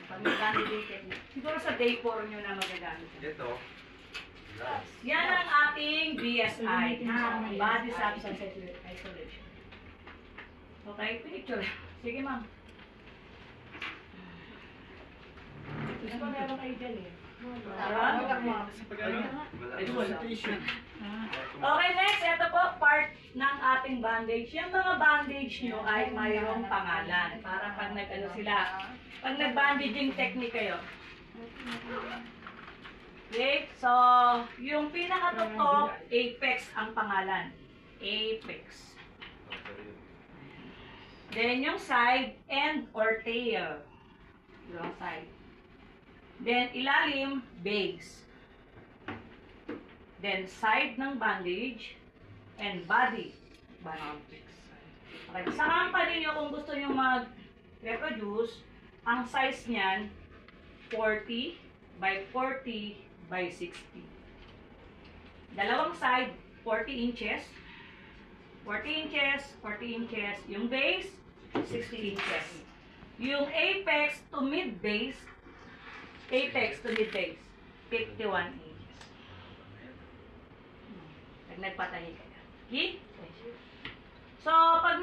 Pag nag-bandaging technique. Siguro sa day 4 nyo na magagamit. Ito. Yan ang ating BSI. Body Substance Isolation. Okay, picture. Sige, ma'am. Gusto meron kayo dyan eh. Okay, next. Ito po, part ng ating bandage. Yung mga bandage nyo ay mayroong pangalan. Para pag nag-ano sila, pag nag-bandaging technique kayo. Okay, so, yung pinakatuktok, apex ang pangalan. Apex. Then, yung side, end or tail. Yung side. Then, ilalim, base. Then, side ng bandage, and body. Bandage. Okay, sa company nyo, kung gusto nyo mag-reproduce, ang size niyan, 40 by 40 by 60. Dalawang side, 40 inches. 40 inches, 40 inches. Yung base, 60 inches. Yung apex to mid-base, apex to mid-base, 51 inches. Nagpatahi kayo. Okay? So, pag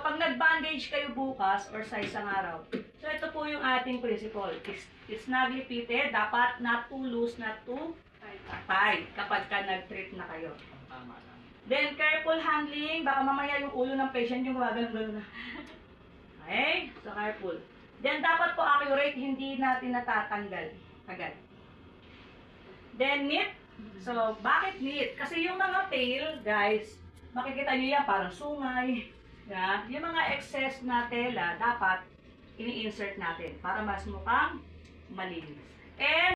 pag nag-bandage kayo bukas or sa isang araw, so ito po yung ating principle. It's snugly fitted. Dapat not too loose, not too tight kapag ka nag-treat na kayo. Then, careful handling. Baka mamaya yung ulo ng patient yung gumagano-gano na. Okay? So, careful. Then, dapat po accurate. Hindi natin natatanggal agad. Then, neat. So, bakit neat? Kasi yung mga tail, guys, makikita nyo yan, parang sungay. Yeah? Yung mga excess na tela, dapat ini-insert natin para mas mukhang malinis. And